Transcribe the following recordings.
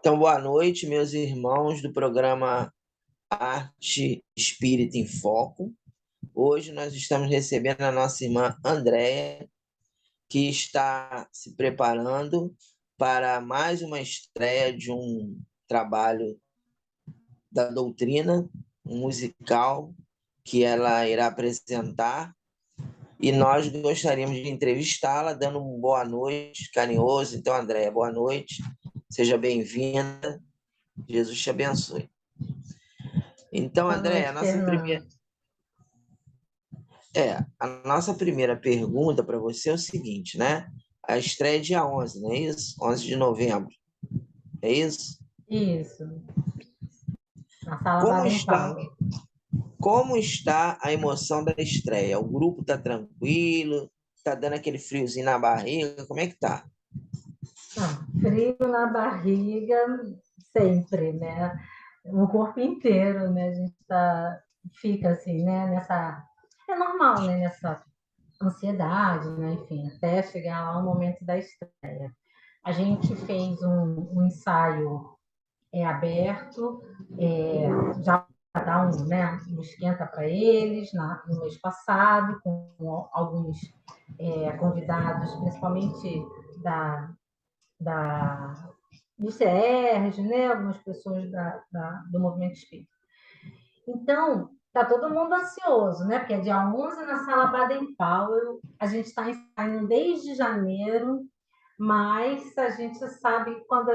Então, boa noite, meus irmãos do programa Arte Espírita em Foco. Hoje nós estamos recebendo a nossa irmã Andréia, que está se preparando para mais uma estreia de um trabalho da doutrina, um musical que ela irá apresentar. E nós gostaríamos de entrevistá-la, dando uma boa noite, carinhoso. Então, Andréia, boa noite, seja bem-vinda, Jesus te abençoe. Então, Boa André, noite, Fernando. a nossa primeira pergunta para você é o seguinte, né? A estreia é dia 11, não é isso? 11 de novembro, é isso? Isso, na Sala Como Baden está, Powell. como está a emoção da estreia? O grupo está tranquilo? Está dando aquele friozinho na barriga? Como é que tá? Frio na barriga sempre, né? O corpo inteiro, né? A gente fica assim, né? É normal, né? Nessa ansiedade, né? Enfim, até chegar lá o momento da estreia. A gente fez um ensaio aberto, já dar um esquenta para eles no mês passado, com alguns convidados, principalmente da, da, do CERJ, né? Algumas pessoas do movimento espírita. Então, está todo mundo ansioso, né? Porque é dia 11 na Sala Baden Powell, a gente está ensaiando desde janeiro, mas a gente sabe que quando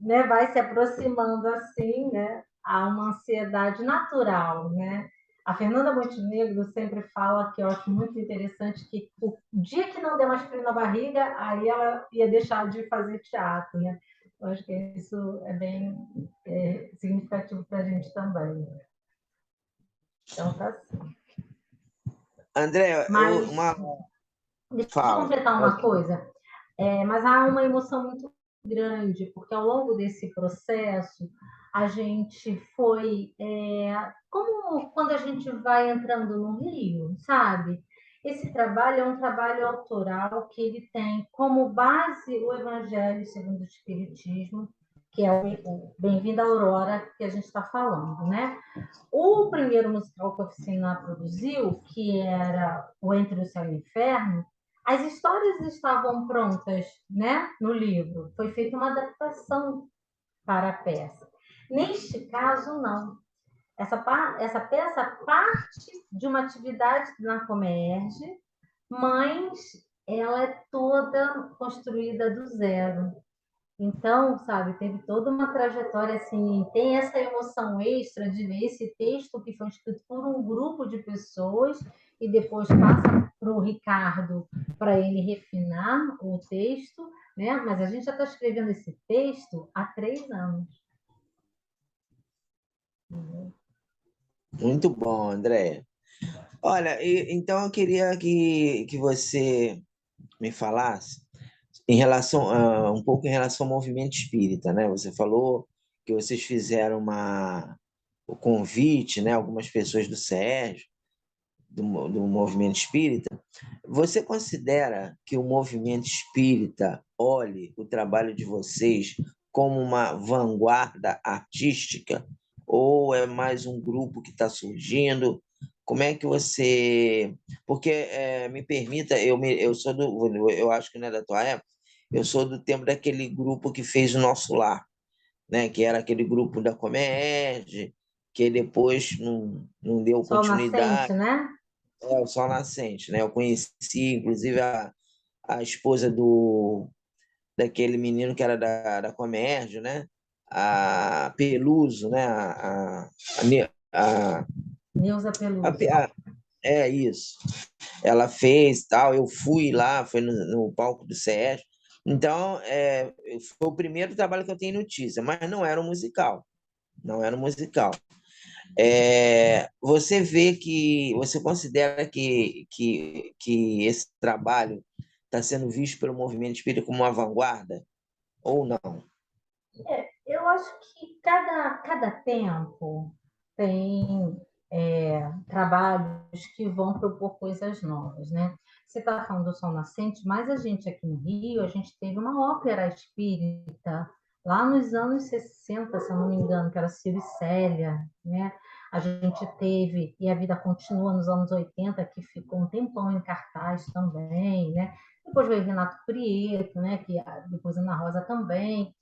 né, vai se aproximando assim, né, há uma ansiedade natural, né? A Fernanda Montenegro sempre fala, que eu acho muito interessante, que o dia que não der mais frio na barriga, aí ela ia deixar de fazer teatro, né? Eu acho que isso é bem significativo para a gente também. Então tá assim. André, Mas uma deixa eu fala. completar uma coisa. Mas há uma emoção muito grande, porque ao longo desse processo a gente foi como quando a gente vai entrando no Rio, sabe? Esse trabalho é um trabalho autoral que ele tem como base o Evangelho segundo o Espiritismo, que é o Bem-vindo à Aurora que a gente está falando, né? O primeiro musical que a Oficina produziu, que era o Entre o Céu e o Inferno, as histórias estavam prontas, né, no livro. Foi feita uma adaptação para a peça. Neste caso, não. Essa peça parte de uma atividade na Comerge, mas ela é toda construída do zero. Então, sabe, teve toda uma trajetória assim, tem essa emoção extra de ver esse texto que foi escrito por um grupo de pessoas e depois passa para o Ricardo para ele refinar o texto, né? Mas a gente já está escrevendo esse texto há 3 anos. Muito bom, André. Olha, então eu queria que você me falasse em relação um pouco em relação ao movimento espírita, né? Você falou que vocês fizeram o convite, né? Algumas pessoas do SERJ, do movimento espírita. Você considera que o movimento espírita olhe o trabalho de vocês como uma vanguarda artística ou é mais um grupo que está surgindo? Como é que você... Porque, me permita, eu sou eu acho que não é da tua época, eu sou do tempo daquele grupo que fez o Nosso Lar, né? Que era aquele grupo da Comédia, que depois não deu Sol nascente, continuidade. né? É o Sol Nascente, né? Eu conheci, inclusive, a esposa daquele menino que era da Comércio, né? A Peluso, né? A, Neuza a, Peluso. a, é isso. Ela fez tal, eu fui lá, foi no palco do SES. Então, foi o primeiro trabalho que eu tenho notícia, mas não era um musical. Não era um musical. Você considera que esse trabalho está sendo visto pelo movimento espírita como uma vanguarda ou não? Eu acho que cada tempo tem trabalhos que vão propor coisas novas, né? Você está falando do Sol Nascente, mas a gente aqui no Rio, a gente teve uma ópera espírita lá nos anos 60, se eu não me engano, que era Ciro e Célia, né? A gente teve, e a vida continua nos anos 80, que ficou um tempão em cartaz também, né? Depois veio Renato Prieto, né? Que depois Ana Rosa também.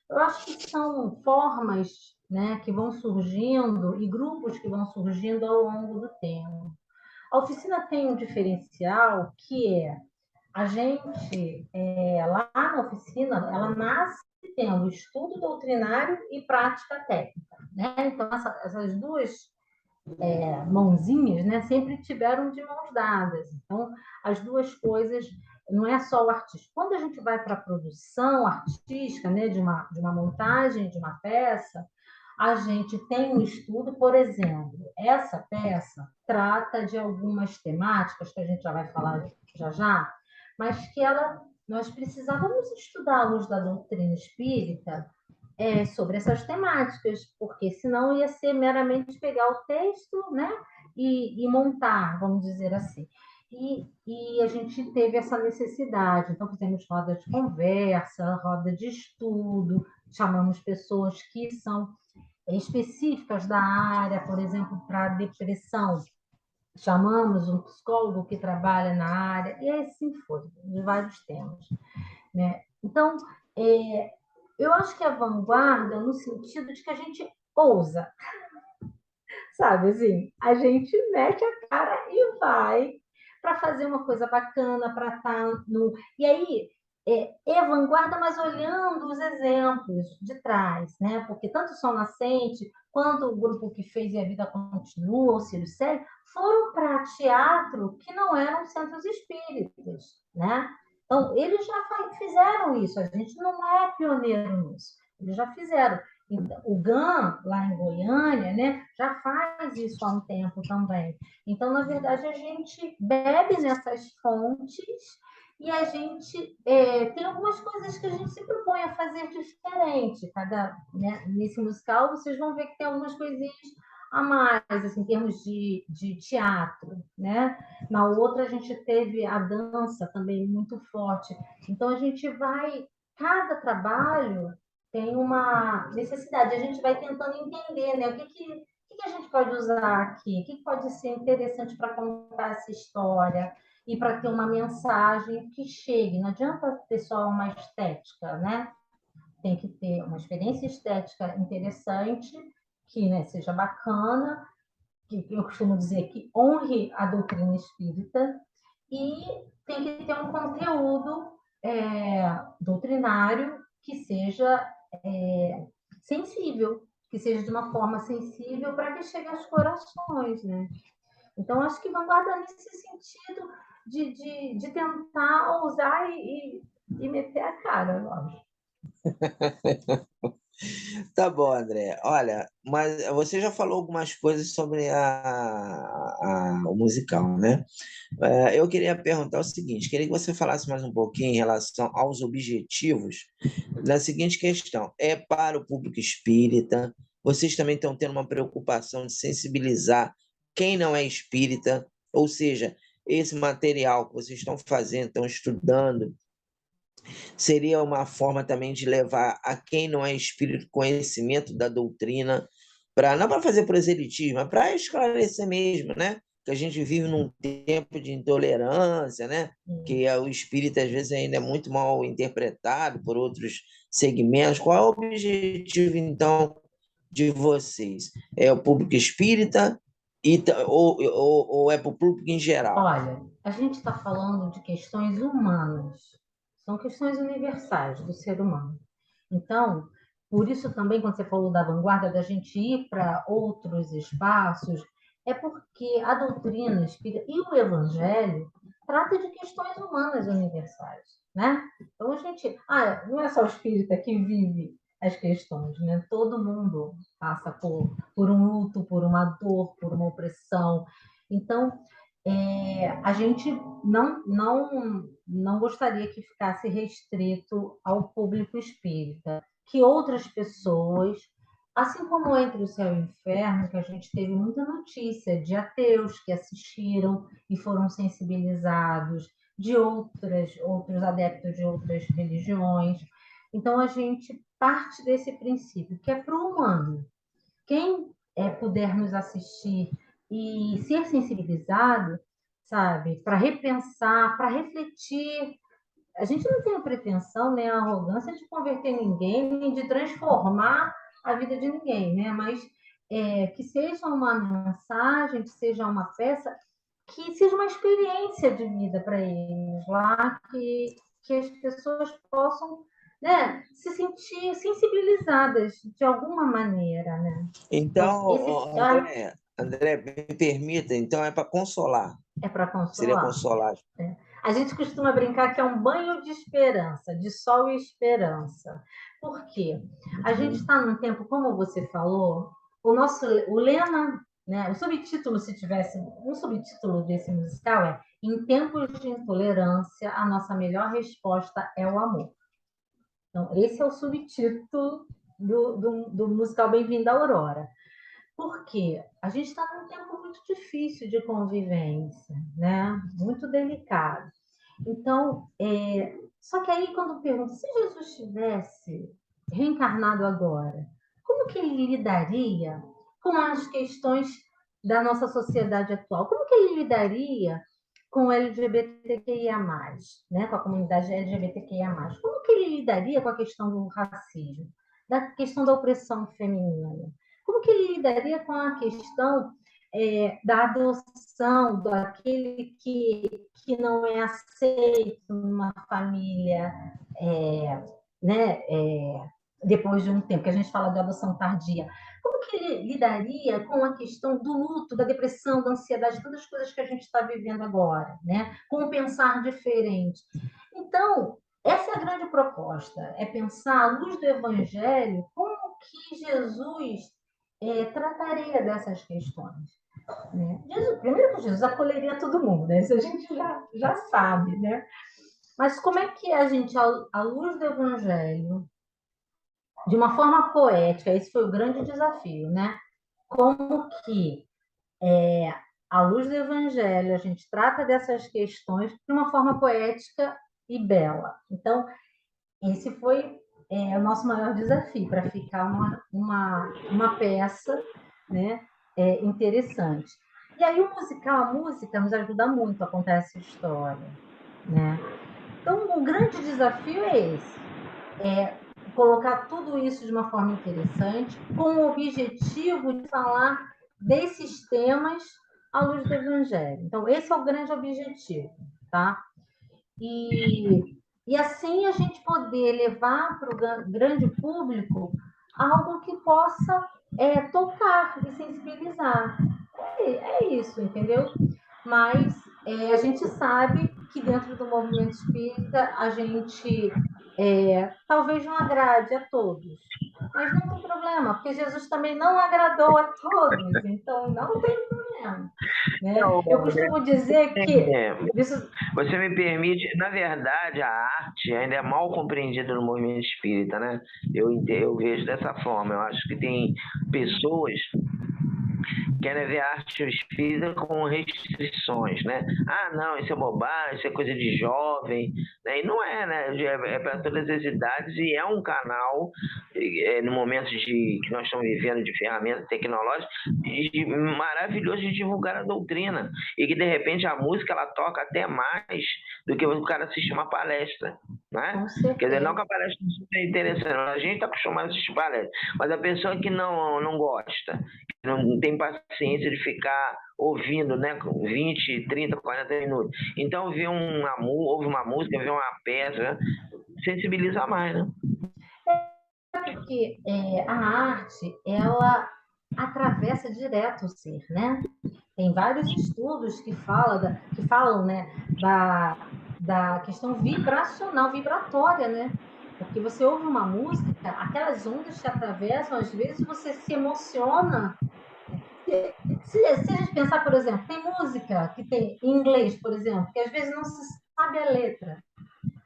Eu acho que são formas, né, que vão surgindo e grupos que vão surgindo ao longo do tempo. A oficina tem um diferencial que é a gente, lá na oficina, ela nasce tendo estudo doutrinário e prática técnica, né? Então, essas duas mãozinhas, né, sempre tiveram de mãos dadas. Então, as duas coisas, não é só o artista. Quando a gente vai para a produção artística, né, de uma montagem, de uma peça, a gente tem um estudo, por exemplo, essa peça trata de algumas temáticas que a gente já vai falar já já, mas que nós precisávamos estudar à luz da doutrina espírita sobre essas temáticas, porque senão ia ser meramente pegar o texto, né, e montar, vamos dizer assim. E a gente teve essa necessidade, então fizemos roda de conversa, roda de estudo, chamamos pessoas que são específicas da área, por exemplo, para depressão, chamamos um psicólogo que trabalha na área, e assim foi, de vários temas, né? Então, eu acho que a vanguarda no sentido de que a gente ousa, sabe? Assim, a gente mete a cara e vai para fazer uma coisa bacana, para estar no. E aí, vanguarda, mas olhando os exemplos de trás, né? Porque tanto o Sol Nascente quanto o grupo que fez E a Vida Continua, o Ciro Sério, foram para teatro que não eram centros espíritas, né? Então, eles já fizeram isso, a gente não é pioneiro nisso, eles já fizeram. O GAN, lá em Goiânia, né, já faz isso há um tempo também. Então, na verdade, a gente bebe nessas fontes e a gente tem algumas coisas que a gente se propõe a fazer diferente. Né, nesse musical, vocês vão ver que tem algumas coisinhas a mais, assim, em termos de teatro, né? Na outra, a gente teve a dança também muito forte. Então, a gente vai... Cada trabalho tem uma necessidade. A gente vai tentando entender, né? O que a gente pode usar aqui? O que pode ser interessante para contar essa história e para ter uma mensagem que chegue? Não adianta ter só uma estética, né? Tem que ter uma experiência estética interessante, que, né, seja bacana, que eu costumo dizer que honre a doutrina espírita, e tem que ter um conteúdo doutrinário que seja sensível, que seja de uma forma sensível para que chegue aos corações, né? Então, acho que vanguarda nesse sentido de tentar ousar e meter a cara, lógico. Tá bom, André. Olha, mas você já falou algumas coisas sobre o musical, né? Eu queria perguntar o seguinte: queria que você falasse mais um pouquinho em relação aos objetivos da seguinte questão: é para o público espírita? Vocês também estão tendo uma preocupação de sensibilizar quem não é espírita? Ou seja, esse material que vocês estão fazendo, estão estudando, seria uma forma também de levar a quem não é espírita conhecimento da doutrina, não para fazer proselitismo, mas para esclarecer mesmo, né? Que a gente vive num tempo de intolerância, né? Que o espírita às vezes ainda é muito mal interpretado por outros segmentos. Qual é o objetivo, então, de vocês? É o público espírita ou é para o público em geral? Olha, a gente está falando de questões humanas, são questões universais do ser humano. Então, por isso também, quando você falou da vanguarda, da gente ir para outros espaços, é porque a doutrina espírita e o evangelho trata de questões humanas universais, né? Então, a gente... não é só o espírita que vive as questões, né? Todo mundo passa por um luto, por uma dor, por uma opressão. Então, a gente não gostaria que ficasse restrito ao público espírita, que outras pessoas, assim como Entre o Céu e o Inferno, que a gente teve muita notícia de ateus que assistiram e foram sensibilizados, de outros adeptos de outras religiões. Então, a gente parte desse princípio, que é para o humano. Quem puder nos assistir e ser sensibilizado, sabe, para repensar, para refletir. A gente não tem a pretensão, nem a arrogância de converter ninguém, nem de transformar a vida de ninguém, né? Mas que seja uma mensagem, que seja uma peça, que seja uma experiência de vida para eles lá, que as pessoas possam, né, se sentir sensibilizadas de alguma maneira, né? Então, Então, ó, André, me permita, então é para consolar. é para Seria consolar. consolar. A gente costuma brincar que é um banho de esperança, de sol e esperança. Por quê? A gente está num tempo, como você falou, o lema, né, o subtítulo, se tivesse um subtítulo desse musical é Em tempos de intolerância, a nossa melhor resposta é o amor. Então, esse é o subtítulo do musical Bem-vindo à Aurora. Porque a gente está num tempo muito difícil de convivência, né? Muito delicado. Então, só que aí quando pergunto, se Jesus tivesse reencarnado agora, como que ele lidaria com as questões da nossa sociedade atual? Como que ele lidaria com o LGBTQIA+, né? Com a comunidade LGBTQIA+. Como que ele lidaria com a questão do racismo, da questão da opressão feminina? Como que ele lidaria com a questão da adoção, daquele que não é aceito numa família, né, depois de um tempo, que a gente fala de adoção tardia? Como que ele lidaria com a questão do luto, da depressão, da ansiedade, todas as coisas que a gente está vivendo agora, né? Com o pensar diferente. Então, essa é a grande proposta, é pensar à luz do Evangelho como que Jesus trataria dessas questões. Né? Primeiro que Jesus acolheria todo mundo, né? Isso a gente já sabe, né? Mas como é que a gente, à luz do Evangelho, de uma forma poética, esse foi o grande desafio, né? Como que, à luz do Evangelho, a gente trata dessas questões de uma forma poética e bela. Então, esse foi o nosso maior desafio, para ficar uma peça, né, interessante. E aí o musical, a música nos ajuda muito a contar essa história, né? Então, o grande desafio é esse, colocar tudo isso de uma forma interessante, com o objetivo de falar desses temas à luz do Evangelho. Então, esse é o grande objetivo, tá? E assim a gente poder levar para o grande público algo que possa tocar e sensibilizar. É isso, entendeu? Mas a gente sabe que dentro do movimento espírita a gente talvez não agrade a todos. Mas não tem problema, porque Jesus também não agradou a todos, então não tem problema. Né? Eu costumo dizer que isso. Você me permite, na verdade, a arte ainda é mal compreendida no movimento espírita, né? Eu vejo dessa forma. Eu acho que tem pessoas querem ver a arte espírita com restrições, né? Ah, não, isso é bobagem, isso é coisa de jovem, né? E não é, né? É para todas as idades e é um canal, no momento que nós estamos vivendo de ferramentas tecnológicas, maravilhoso de divulgar a doutrina. E que, de repente, a música ela toca até mais do que o cara assistir uma palestra, né? Quer dizer, não que a palestra não seja interessante, a gente está acostumado a assistir palestra, mas a pessoa que não gosta, não tem paciência de ficar ouvindo, né, 20, 30, 40 minutos. Então, ouve uma música, vê uma peça, né, sensibiliza mais, né? Porque a arte, ela atravessa direto o ser, né? Tem vários estudos que falam, né, da questão vibracional, vibratória, né? Porque você ouve uma música, aquelas ondas te atravessam, às vezes você se emociona. Se a gente pensar, por exemplo, tem música que tem em inglês, por exemplo, que às vezes não se sabe a letra,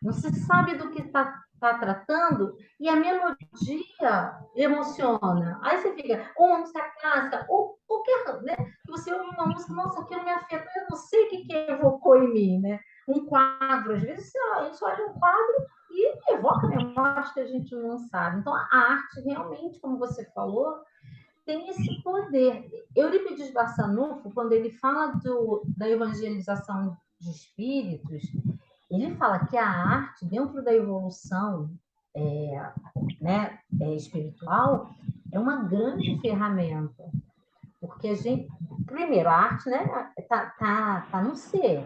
não se sabe do que está tratando, e a melodia emociona. Aí você fica, ou uma música clássica, ou qualquer, né? Você ouve uma música, nossa, aquilo me afetou, eu não sei o que evocou em mim, né? Um quadro, às vezes a gente olha um quadro e evoca troca, eu acho que a gente não sabe. Então, a arte realmente, como você falou, tem esse poder. Eurípides Barçanufo, quando ele fala da evangelização de espíritos, ele fala que a arte, dentro da evolução espiritual, é uma grande ferramenta. Porque a gente, primeiro, a arte, né, tá no ser.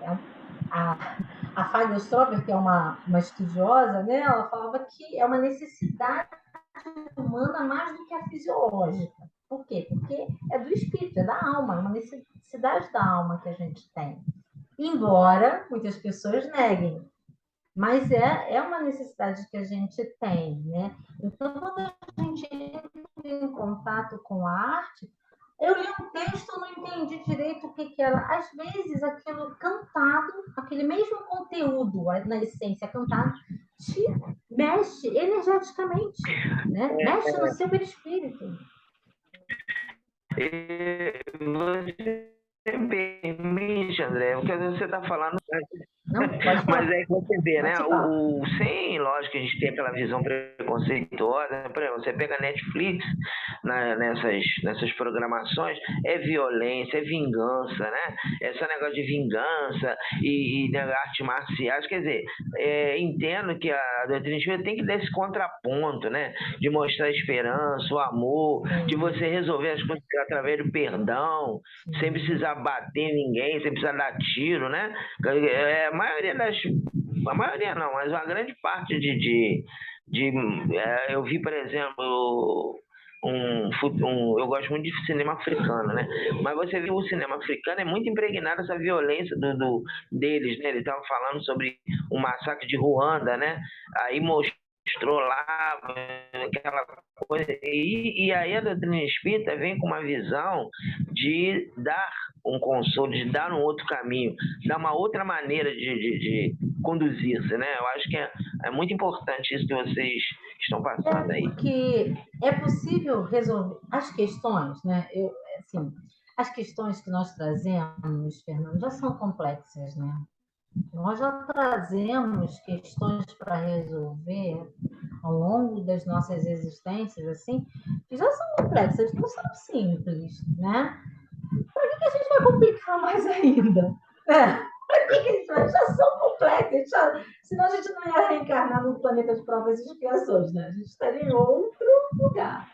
A Fagner Strober, que é uma estudiosa, né, ela falava que é uma necessidade humana mais do que a fisiológica. Por quê? Porque é do espírito, é da alma, é uma necessidade da alma que a gente tem. Embora muitas pessoas neguem, mas é uma necessidade que a gente tem, né? Então, quando a gente entra em contato com a arte, eu li um texto, não entendi direito o que era. Às vezes, aquilo cantado, aquele mesmo conteúdo, na essência, cantado, te mexe energeticamente, né? Mexe no seu perispírito. Você permite, André, porque você está falando. Não, pode falar. Mas é que você vê, né? Sem, lógico, que a gente tem aquela visão preconceituosa. Por exemplo, você pega a Netflix nessas programações, é violência, é vingança, né? Esse negócio de vingança e artes marciais. Quer dizer, entendo que a doutrina espírita tem que dar esse contraponto, né? De mostrar a esperança, o amor, de você resolver as coisas através do perdão, sem precisar bater ninguém, sem precisar dar tiro, né? A maioria não, mas uma grande parte eu vi, por exemplo, eu gosto muito de cinema africano, né? Mas você vê o cinema africano é muito impregnado essa violência deles, né? Eles estavam falando sobre o massacre de Ruanda, né? Aí mostrou lá aquela coisa, e aí a doutrina espírita vem com uma visão de dar um consolo, de dar um outro caminho, dar uma outra maneira de conduzir-se, né? Eu acho que é muito importante isso que vocês estão passando aí. Porque é possível resolver as questões, né? As questões que nós trazemos, Fernando, já são complexas, né? Nós já trazemos questões para resolver ao longo das nossas existências, assim, que já são complexas, não são simples, né? Para que a gente vai complicar mais ainda? Para que a gente vai? Já são complexas, senão a gente não ia reencarnar no planeta de provas e expiações, né? A gente estaria em outro lugar.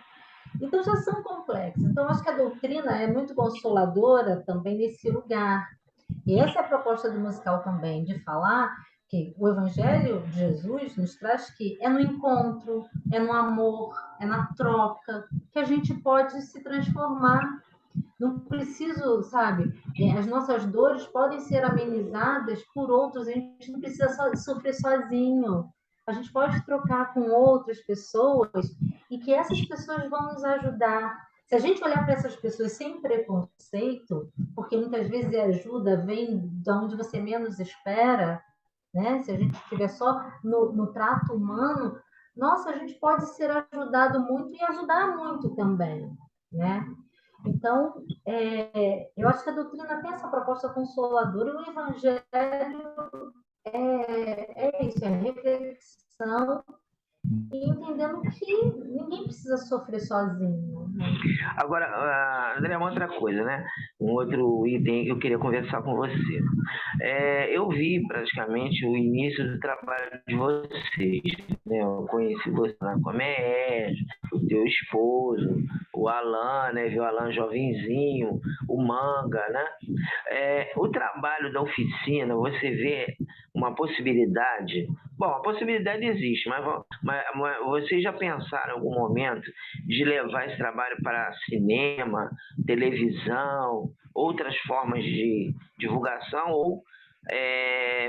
Então, já são complexas. Então, acho que a doutrina é muito consoladora também nesse lugar. E essa é a proposta do musical também, de falar que o Evangelho de Jesus nos traz que é no encontro, é no amor, é na troca, que a gente pode se transformar. Não preciso, sabe? As nossas dores podem ser amenizadas por outros, a gente não precisa sofrer sozinho. A gente pode trocar com outras pessoas e que essas pessoas vão nos ajudar. Se a gente olhar para essas pessoas sem preconceito, porque muitas vezes a ajuda vem de onde você menos espera, né? Se a gente estiver só no trato humano, nossa, a gente pode ser ajudado muito e ajudar muito também, né? Então, eu acho que a doutrina tem essa proposta consoladora e o evangelho é isso, é reflexão e entendendo que ninguém precisa sofrer sozinho. Né? Agora, André, uma outra coisa, né? Um outro item que eu queria conversar com você. Eu vi praticamente o início do trabalho de vocês, né? Eu conheci você na Comédia, o teu esposo, o Alan, né? Viu o Alan jovenzinho, o Manga, né? O trabalho da oficina, você vê uma possibilidade. Bom, a possibilidade existe, mas vocês já pensaram em algum momento de levar esse trabalho para cinema, televisão, outras formas de divulgação, ou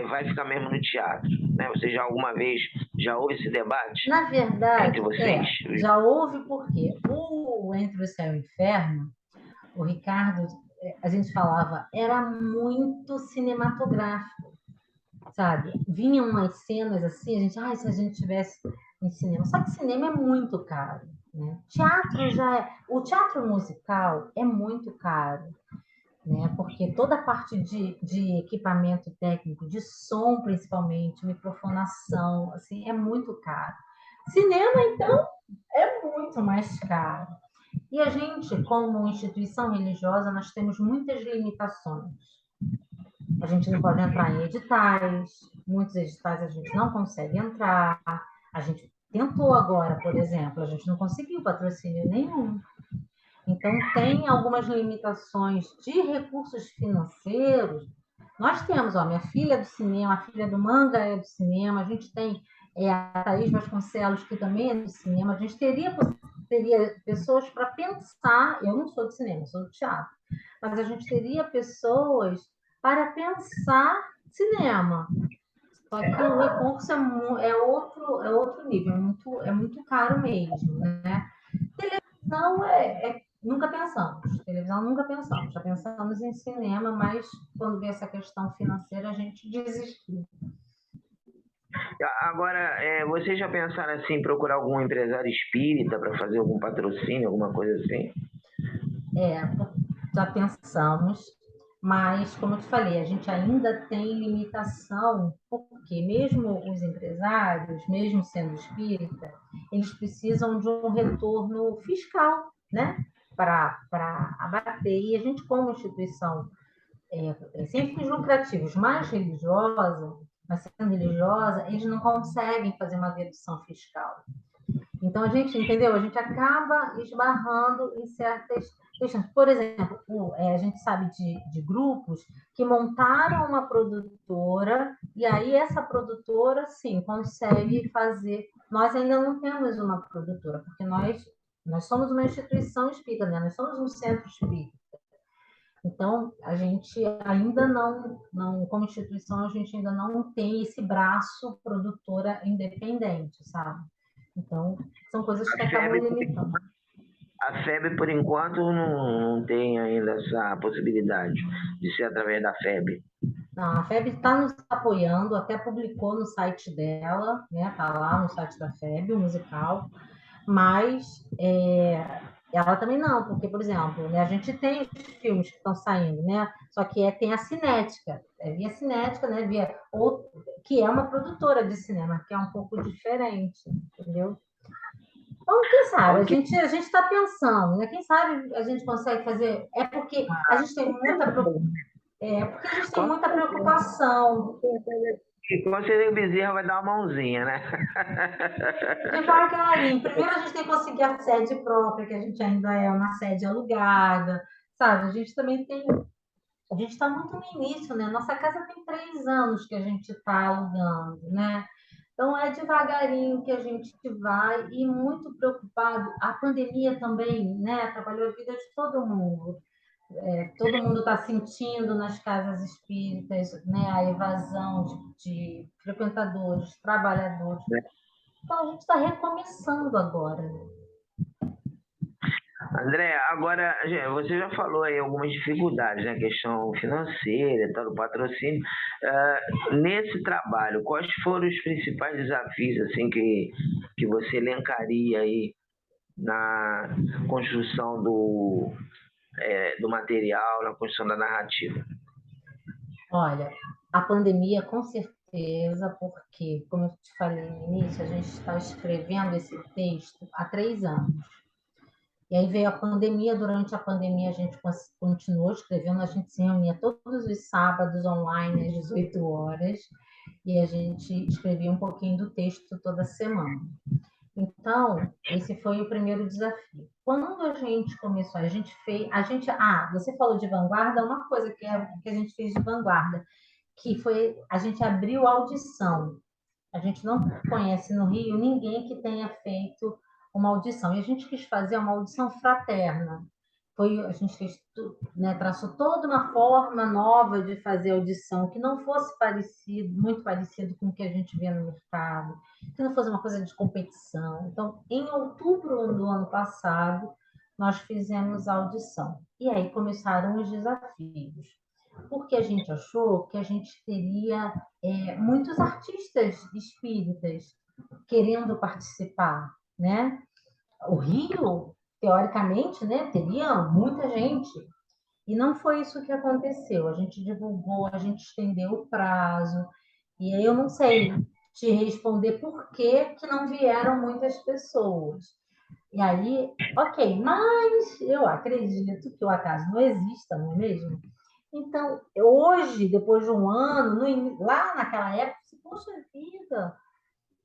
vai ficar mesmo no teatro? Né? Você já alguma vez já houve esse debate? Na verdade, entre vocês? Já houve, porque o Entre o Céu e o Inferno, o Ricardo, a gente falava, era muito cinematográfico, sabe? Vinham umas cenas assim, a gente, se a gente tivesse em cinema. Só que cinema é muito caro, né? O teatro musical é muito caro, né? Porque toda a parte de equipamento técnico, de som principalmente, microfonação, assim, é muito caro. Cinema, então, é muito mais caro. E a gente, como instituição religiosa, nós temos muitas limitações. A gente não pode entrar em editais, muitos editais a gente não consegue entrar. A gente tentou agora, por exemplo, a gente não conseguiu patrocínio nenhum. Então, tem algumas limitações de recursos financeiros. Nós temos, ó, minha filha é do cinema, a filha do Manga é do cinema, a gente tem a Thaís Vasconcelos, que também é do cinema, a gente teria pessoas para pensar, eu não sou de cinema, sou do teatro, mas a gente teria pessoas para pensar cinema. Só que o recurso é outro nível, é muito caro mesmo, né? Televisão nunca pensamos. Televisão nunca pensamos. Já pensamos em cinema, mas quando veio essa questão financeira, a gente desistiu. Agora, vocês já pensaram assim, em procurar algum empresário espírita para fazer algum patrocínio, alguma coisa assim? Já pensamos, mas, como eu te falei, a gente ainda tem limitação, porque mesmo os empresários, mesmo sendo espírita, eles precisam de um retorno fiscal, né? Para abater. E a gente, como instituição sem fins lucrativos, mais religiosa, mas sendo religiosa, eles não conseguem fazer uma dedução fiscal. Então, a gente, entendeu? A gente acaba esbarrando em certas questões. Por exemplo, a gente sabe de grupos que montaram uma produtora e aí essa produtora, sim, consegue fazer. Nós ainda não temos uma produtora, porque nós somos uma instituição espírita, né? Nós somos um centro espírita. Então, a gente ainda não, como instituição, a gente ainda não tem esse braço produtora independente, sabe? Então, são coisas que A acabam FEB, limitando. a FEB por enquanto, não tem ainda essa possibilidade de ser através da FEB. Não, a FEB está nos apoiando, até publicou no site dela, né? Está lá no site da FEB, o musical, mas ela também não, porque, por exemplo, né, a gente tem os filmes que estão saindo, né? Só que tem a Cinética, via Cinética, né? Que é uma produtora de cinema, que é um pouco diferente, entendeu? Então, quem sabe? A Ok. gente está pensando, né? Quem sabe a gente consegue fazer. É porque a gente tem porque a gente tem Com muita preocupação. certeza o Bezerra vai dar uma mãozinha, né? Devagarinho. Primeiro a gente tem que conseguir a sede própria, que a gente ainda é uma sede alugada, sabe? A gente também tem. A gente está muito no início, né? Nossa casa tem 3 anos que a gente está alugando, né? Então é devagarinho que a gente vai e muito preocupado. A pandemia também, né? Atrapalhou a vida de todo mundo. Todo mundo está sentindo nas casas espíritas, né? A evasão de frequentadores, trabalhadores. Então a gente está recomeçando agora. André, agora você já falou aí algumas dificuldades, né? Questão financeira, tal, do patrocínio. Nesse trabalho, quais foram os principais desafios assim que você elencaria aí na construção do material, na construção da narrativa? Olha, a pandemia com certeza, porque, como eu te falei no início, a gente está escrevendo esse texto há 3 anos. E aí veio a pandemia, durante a pandemia a gente continuou escrevendo, a gente se reunia todos os sábados online às 18 horas e a gente escrevia um pouquinho do texto toda semana. Então, esse foi o primeiro desafio. Quando a gente começou, você falou de vanguarda, uma coisa que a gente fez de vanguarda, que foi, a gente abriu audição. A gente não conhece no Rio ninguém que tenha feito uma audição. E a gente quis fazer uma audição fraterna. A gente fez, né, traçou toda uma forma nova de fazer audição, que não fosse muito parecido com o que a gente vê no mercado, que não fosse uma coisa de competição. Então, em outubro do ano passado, nós fizemos a audição. E aí começaram os desafios, porque a gente achou que a gente teria muitos artistas espíritas querendo participar, né? O Rio, teoricamente, né, teria muita gente. E não foi isso que aconteceu. A gente divulgou, a gente estendeu o prazo. E aí eu não sei. te responder por que não vieram muitas pessoas. E aí, ok, mas eu acredito que o acaso não exista, não é mesmo? Então, hoje, depois de um ano, lá naquela época, poxa vida,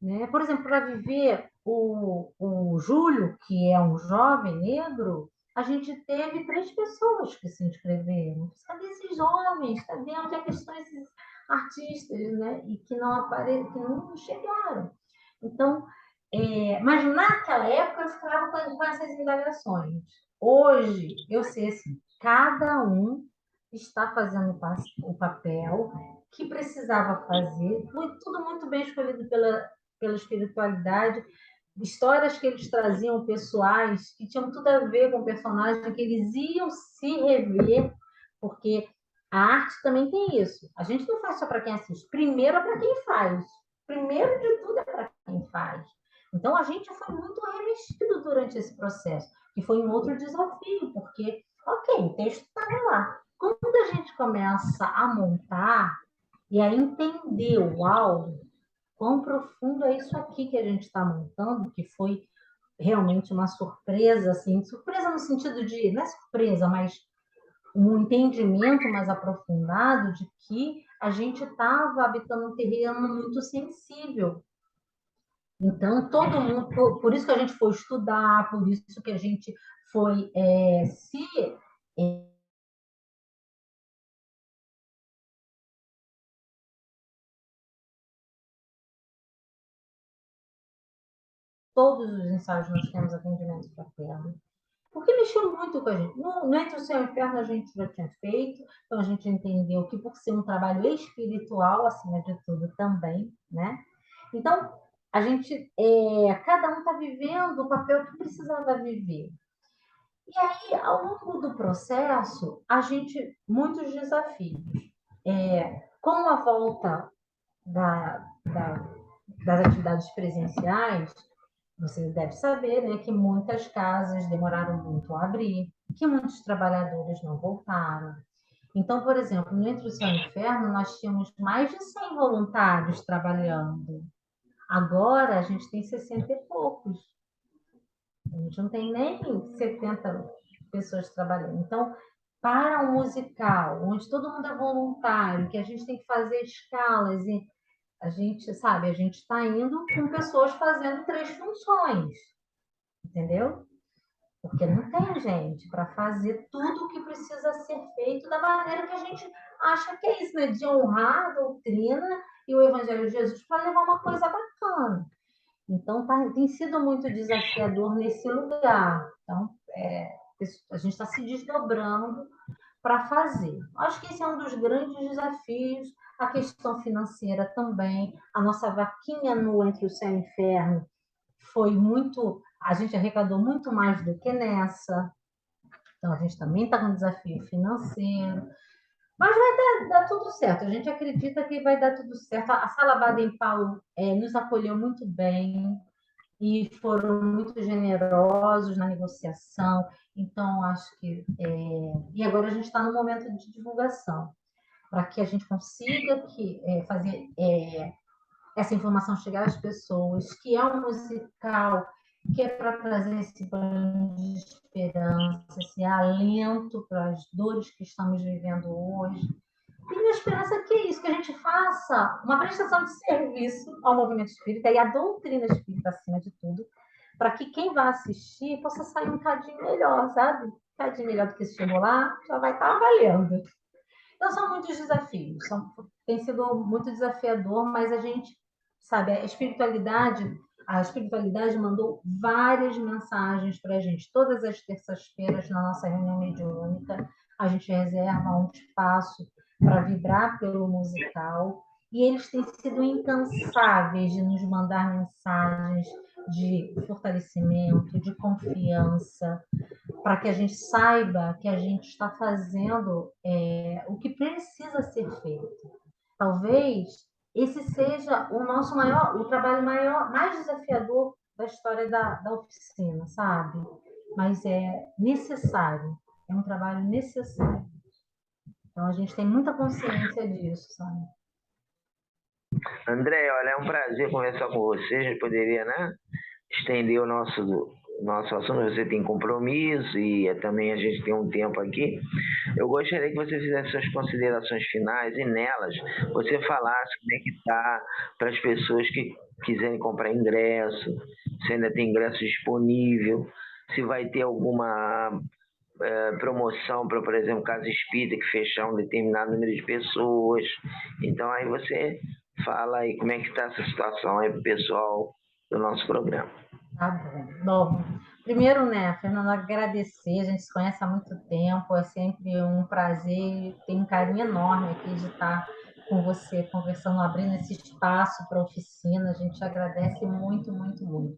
né? Por exemplo, para viver o Júlio, que é um jovem negro, a gente teve 3 pessoas que se inscreveram. Cadê esses jovens? Cadê onde é que estão esses artistas, né? E que que não chegaram. Então, mas naquela época eu ficava com essas indagações. Hoje, eu sei assim, cada um está fazendo o papel que precisava fazer. Foi tudo muito bem escolhido pela espiritualidade, histórias que eles traziam pessoais que tinham tudo a ver com o personagem, que eles iam se rever, porque a arte também tem isso. A gente não faz só para quem assiste, primeiro é para quem faz. Primeiro de tudo é para quem faz. Então a gente foi muito revestido durante esse processo, que foi um outro desafio, porque, ok, o texto estava lá. Quando a gente começa a montar e a entender, uau, quão profundo é isso aqui que a gente está montando, que foi realmente uma surpresa, assim, surpresa no sentido de, não é surpresa, mas um entendimento mais aprofundado de que a gente estava habitando um terreno muito sensível. Então, todo mundo, por isso que a gente foi estudar, por isso que a gente foi se todos os ensaios nós temos atendimento fraterno. Porque mexeu muito com a gente. No Entre o Céu e o Inferno a gente já tinha feito, então a gente entendeu que por ser um trabalho espiritual, acima de tudo, também, né? Então, a gente, cada um está vivendo o papel que precisava viver. E aí, ao longo do processo, a gente, muitos desafios. Com a volta da, da, das atividades presenciais, você deve saber, né, que muitas casas demoraram muito a abrir, que muitos trabalhadores não voltaram. Então, por exemplo, no Entre o Céu e o Inferno, nós tínhamos mais de 100 voluntários trabalhando. Agora, a gente tem 60 e poucos. A gente não tem nem 70 pessoas trabalhando. Então, para um musical, onde todo mundo é voluntário, que a gente tem que fazer escalas e a gente, sabe, a gente está indo com pessoas fazendo 3 funções, entendeu? Porque não tem gente para fazer tudo o que precisa ser feito da maneira que a gente acha que é isso, né? De honrar a doutrina e o Evangelho de Jesus para levar uma coisa bacana. Então, tem sido muito desafiador nesse lugar. Então, a gente está se desdobrando para fazer. Acho que esse é um dos grandes desafios, a questão financeira também. A nossa vaquinha no Entre o Céu e o Inferno foi muito. A gente arrecadou muito mais do que nessa. Então, a gente também está com um desafio financeiro. Mas vai dar tudo certo. A gente acredita que vai dar tudo certo. A Sala Baden-Powell nos acolheu muito bem e foram muito generosos na negociação. Então, acho que. E agora a gente está no momento de divulgação, para que a gente consiga fazer essa informação chegar às pessoas, que é um musical que é para trazer esse banho de esperança, esse alento para as dores que estamos vivendo hoje. E minha esperança é que é isso, que a gente faça uma prestação de serviço ao movimento espírita e à doutrina espírita acima de tudo, para que quem vai assistir possa sair um cadinho melhor, sabe? Um cadinho melhor do que chegou lá, já vai estar avaliando. Então, são muitos desafios, tem sido muito desafiador, mas a gente, sabe, a espiritualidade mandou várias mensagens para a gente. Todas as terças-feiras, na nossa reunião mediúnica, a gente reserva um espaço para vibrar pelo musical, e eles têm sido incansáveis de nos mandar mensagens de fortalecimento, de confiança, para que a gente saiba que a gente está fazendo o que precisa ser feito. Talvez esse seja o nosso o trabalho maior, mais desafiador da história da oficina, sabe? Mas é necessário, é um trabalho necessário. Então a gente tem muita consciência disso, sabe? André, olha, é um prazer conversar com você. A gente poderia, né, estender o nosso assunto. Você tem compromisso e também a gente tem um tempo aqui. Eu gostaria que você fizesse suas considerações finais e nelas você falasse como é que está para as pessoas que quiserem comprar ingresso, se ainda tem ingresso disponível, se vai ter alguma promoção para, por exemplo, casa espírita que fechar um determinado número de pessoas. Então aí você fala aí como é que está essa situação aí para o pessoal do nosso programa. Tá bom. Bom, primeiro, né, Fernando, agradecer. A gente se conhece há muito tempo, é sempre um prazer, tenho um carinho enorme aqui de estar com você conversando, abrindo esse espaço para a oficina. A gente agradece muito, muito, muito.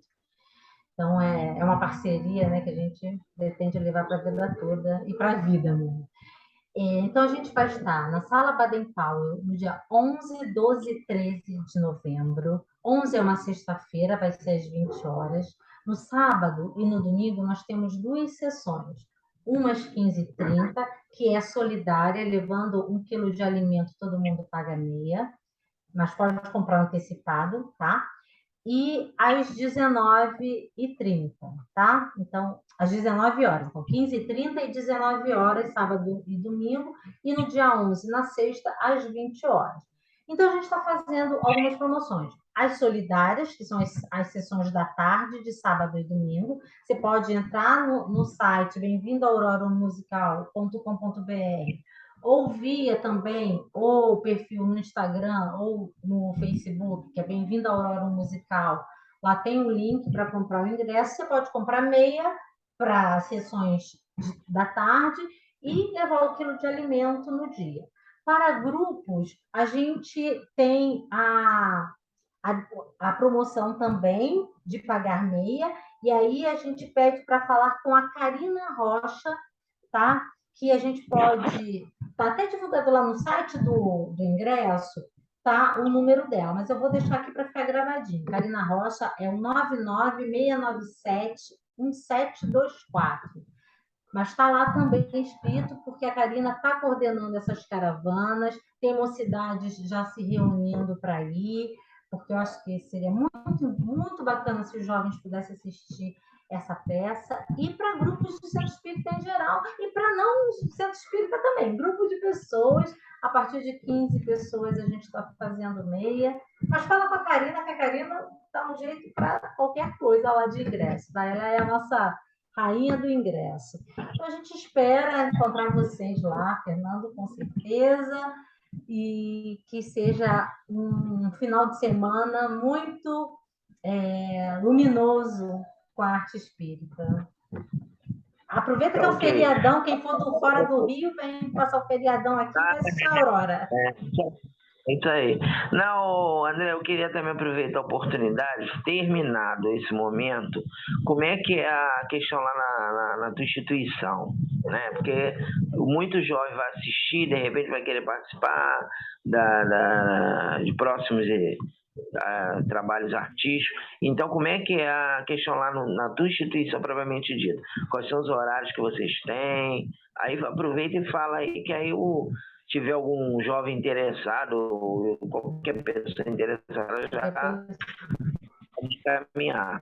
Então, é uma parceria, né, que a gente pretende levar para a vida toda e para a vida mesmo. Então, a gente vai estar na Sala Baden-Powell no dia 11, 12 e 13 de novembro. 11 é uma sexta-feira, vai ser às 20 horas. No sábado e no domingo, nós temos duas sessões. Uma às 15h30, que é solidária, levando 1 quilo de alimento, todo mundo paga meia, mas pode comprar antecipado, tá? E às 19h30, tá? Então, às 19 horas. Então, 15h30 e 19 horas, sábado e domingo. E no dia 11, na sexta, às 20 horas. Então, a gente está fazendo algumas promoções. As solidárias, que são as sessões da tarde, de sábado e domingo. Você pode entrar no site bem-vindo-aurora-musical.com.br ou via também o perfil no Instagram ou no Facebook, que é Bem-vindo à Aurora Musical. Lá tem o link para comprar o ingresso. Você pode comprar meia para sessões da tarde e levar o quilo de alimento no dia. Para grupos, a gente tem a promoção também de pagar meia, e aí a gente pede para falar com a Karina Rocha, tá? Que a gente pode. Está até divulgado lá no site do ingresso, tá? O número dela, mas eu vou deixar aqui para ficar gravadinho. Karina Rocha é o 996971724. Mas está lá também escrito, porque a Karina está coordenando essas caravanas, tem mocidades já se reunindo para ir, porque eu acho que seria muito, muito bacana se os jovens pudessem assistir essa peça, e para grupos de centro espírita em geral, e para não centro espírita também, grupo de pessoas, a partir de 15 pessoas a gente está fazendo meia, mas fala com a Karina, que a Karina dá um jeito para qualquer coisa lá de ingresso, tá? Ela é a nossa rainha do ingresso. Então, a gente espera encontrar vocês lá, Fernando, com certeza, e que seja um final de semana muito luminoso com a arte espírita. Aproveita que é um feriadão, quem for fora do Rio, vem passar o feriadão aqui e vai assistir a Aurora. É isso aí. Não, André, eu queria também aproveitar a oportunidade, terminado esse momento, como é que é a questão lá na tua instituição, né? Porque muitos jovens vão assistir, de repente vai querer participar de próximos trabalhos artísticos. Então, como é que é a questão lá na tua instituição, propriamente dita? Quais são os horários que vocês têm? Aí aproveita e fala aí, que aí tiver algum jovem interessado, ou qualquer pessoa interessada, já pode caminhar.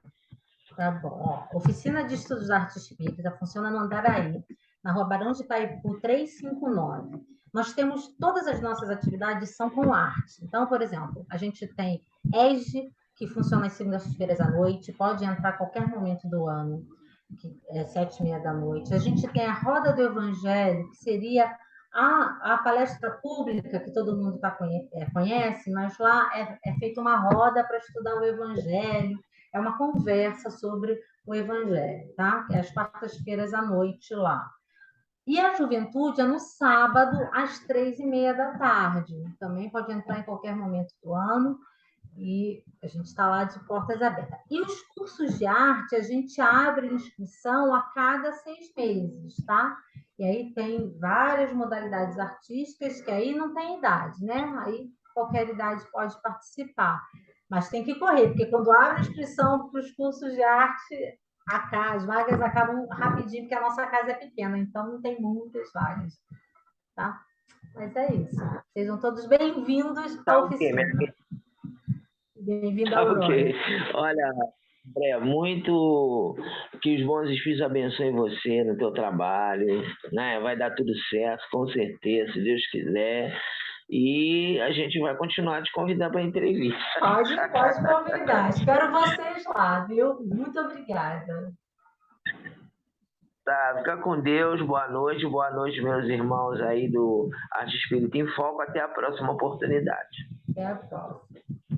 Tá bom. Ó, Oficina de Estudos da Arte Espírita funciona no Andaraí, na Rua Barão de Itaipu 359. Nós temos, todas as nossas atividades são com arte. Então, por exemplo, a gente tem ESG, que funciona às segundas-feiras à noite, pode entrar a qualquer momento do ano, que é 7h30 da noite. A gente tem a Roda do Evangelho, que seria a palestra pública que todo mundo conhece, mas lá é feita uma roda para estudar o Evangelho, é uma conversa sobre o Evangelho, tá? É às quartas-feiras à noite lá. E a juventude é no sábado, às 3h30 da tarde. Também pode entrar em qualquer momento do ano e a gente está lá de portas abertas. E os cursos de arte, a gente abre inscrição a cada 6 meses, tá? E aí tem várias modalidades artísticas que aí não tem idade, né? Aí qualquer idade pode participar. Mas tem que correr, porque quando abre inscrição para os cursos de arte, as vagas acabam rapidinho, porque a nossa casa é pequena, então não tem muitas vagas, tá? Mas é isso. Sejam todos bem-vindos à oficina. Bem-vindo Tá à ok. Aurora. Olha, André, muito que os bons espíritos abençoem você no teu trabalho, né? Vai dar tudo certo, com certeza, se Deus quiser. E a gente vai continuar a te convidar para entrevista. Pode convidar. Espero vocês lá, viu? Muito obrigada. Tá, fica com Deus, boa noite, meus irmãos aí do Arte Espírita em Foco. Até a próxima oportunidade. Até a próxima.